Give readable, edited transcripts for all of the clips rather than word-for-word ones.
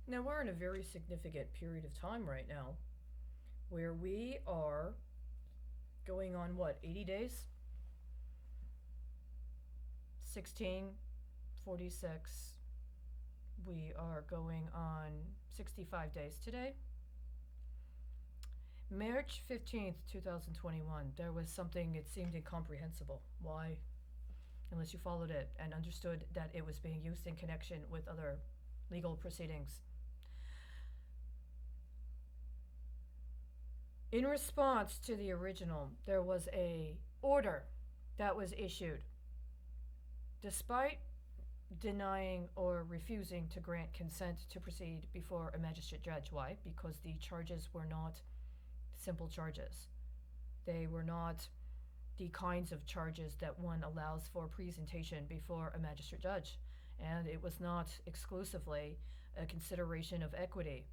Now, we're in a very significant period of time right now where we are going on what, 80 days? 1646. We are going on 65 days today. March 15th, 2021, there was something it seemed incomprehensible. Why? Unless you followed it and understood that it was being used in connection with other legal proceedings. In response to the original, there was a order that was issued. Despite denying or refusing to grant consent to proceed before a magistrate judge. Why? Because the charges were not simple charges. They were not the kinds of charges that one allows for presentation before a magistrate judge. And it was not exclusively a consideration of equity.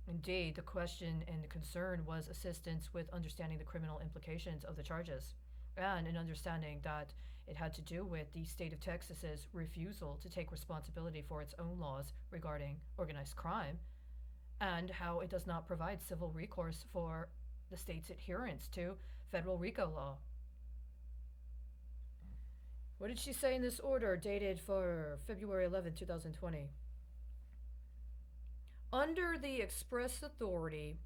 Indeed, the question and the concern was assistance with understanding the criminal implications of the charges and an understanding that it had to do with the state of Texas's refusal to take responsibility for its own laws regarding organized crime and how it does not provide civil recourse for the state's adherence to federal RICO law. What did she say in this order dated for February 11th, 2020? Under the express authority,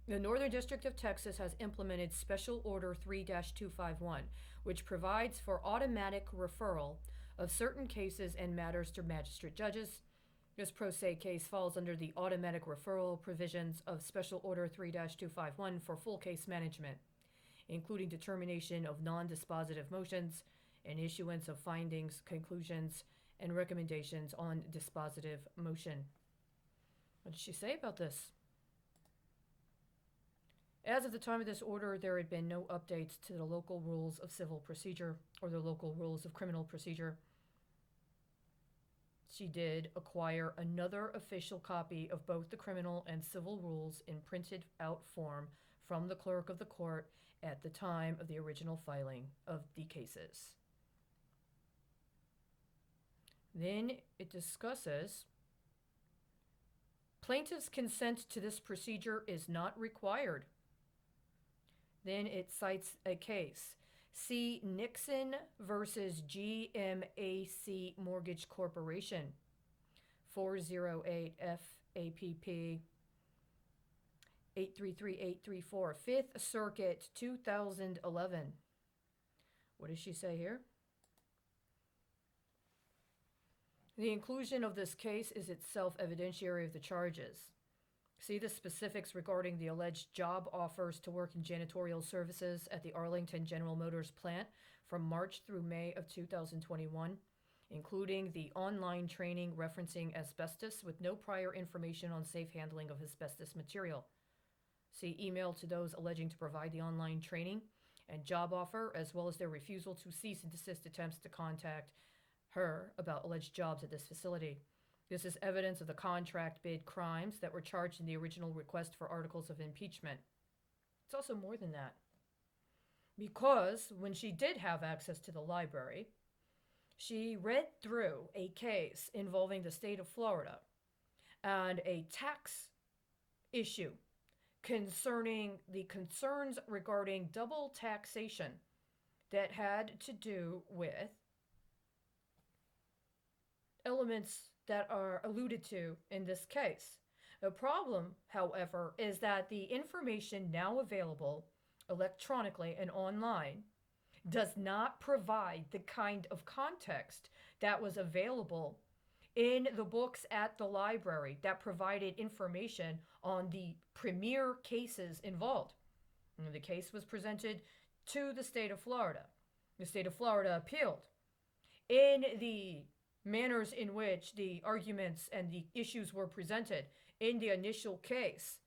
the Northern District of Texas has implemented Special Order 3-251, which provides for automatic referral of certain cases and matters to magistrate judges. This pro se case falls under the automatic referral provisions of Special Order 3-251 for full case management, including determination of non-dispositive motions and issuance of findings, conclusions, and recommendations on dispositive motion. What did she say about this? As of the time of this order, there had been no updates to the local rules of civil procedure or the local rules of criminal procedure. She did acquire another official copy of both the criminal and civil rules in printed out form from the clerk of the court at the time of the original filing of the cases. Then it discusses plaintiff's consent to this procedure is not required. Then it cites a case. See Nixon versus GMAC Mortgage Corporation, 408 FAPP 833834, 5th Circuit, 2011. What does she say here? The inclusion of this case is itself evidentiary of the charges. See the specifics regarding the alleged job offers to work in janitorial services at the Arlington General Motors plant from March through May of 2021, including the online training referencing asbestos with no prior information on safe handling of asbestos material. See email to those alleging to provide the online training and job offer, as well as their refusal to cease and desist attempts to contact her about alleged jobs at this facility. This is evidence of the contract bid crimes that were charged in the original request for articles of impeachment. It's also more than that. Because when she did have access to the library, she read through a case involving the state of Florida and a tax issue concerning the concerns regarding double taxation that had to do with elements that are alluded to in this case. The problem, however, is that the information now available electronically and online does not provide the kind of context that was available in the books at the library that provided information on the premier cases involved. And the case was presented to the state of Florida. The state of Florida appealed. In the manners in which the arguments and the issues were presented in the initial case,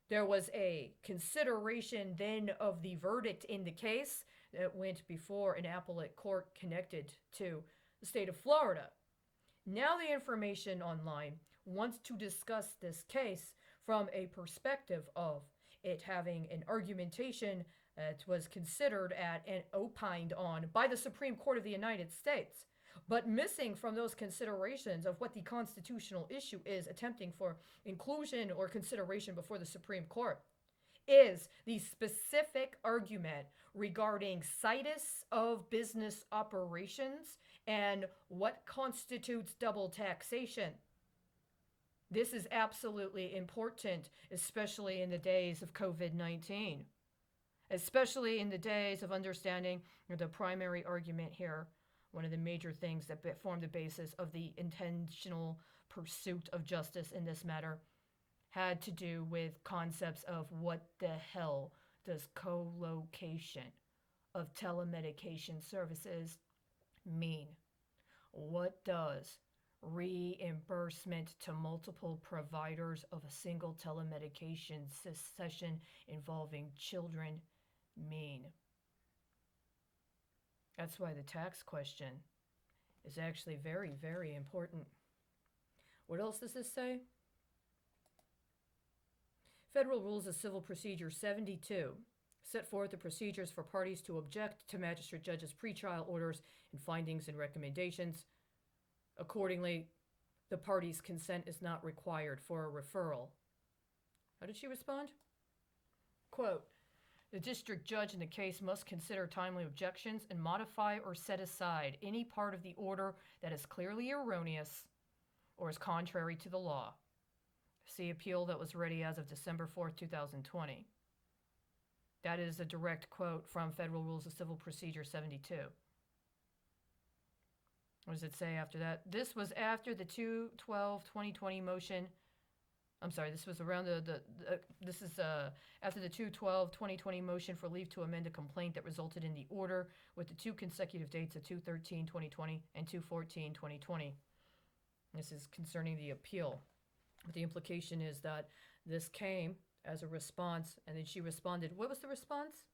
there was a consideration then of the verdict in the case that went before an appellate court connected to the state of Florida. Now the information online wants to discuss this case from a perspective of it having an argumentation that was considered at and opined on by the Supreme Court of the United States. But missing from those considerations of what the constitutional issue is attempting for inclusion or consideration before the Supreme Court is the specific argument regarding situs of business operations and what constitutes double taxation. This is absolutely important, especially in the days of COVID-19, especially in the days of understanding the primary argument here. One of the major things that form the basis of the intentional pursuit of justice in this matter had to do with concepts of what the hell does co-location of telemedication services mean? What does reimbursement to multiple providers of a single telemedication session involving children mean? That's why the tax question is actually very, very important. What else does this say? Federal Rules of Civil Procedure 72 set forth the procedures for parties to object to magistrate judges' pretrial orders and findings and recommendations. Accordingly, the party's consent is not required for a referral. How did she respond? Quote, the district judge in the case must consider timely objections and modify or set aside any part of the order that is clearly erroneous or is contrary to the law. See appeal that was ready as of December 4th, 2020. That is a direct quote from Federal Rules of Civil Procedure 72. What does it say after that? This was after the 2/12/2020 motion. I'm sorry, this was around after the 2/12/2020 motion for leave to amend a complaint that resulted in the order with the two consecutive dates of 2/13/2020 and 2/14/2020. This is concerning the appeal. But the implication is that this came as a response, and then she responded. What was the response?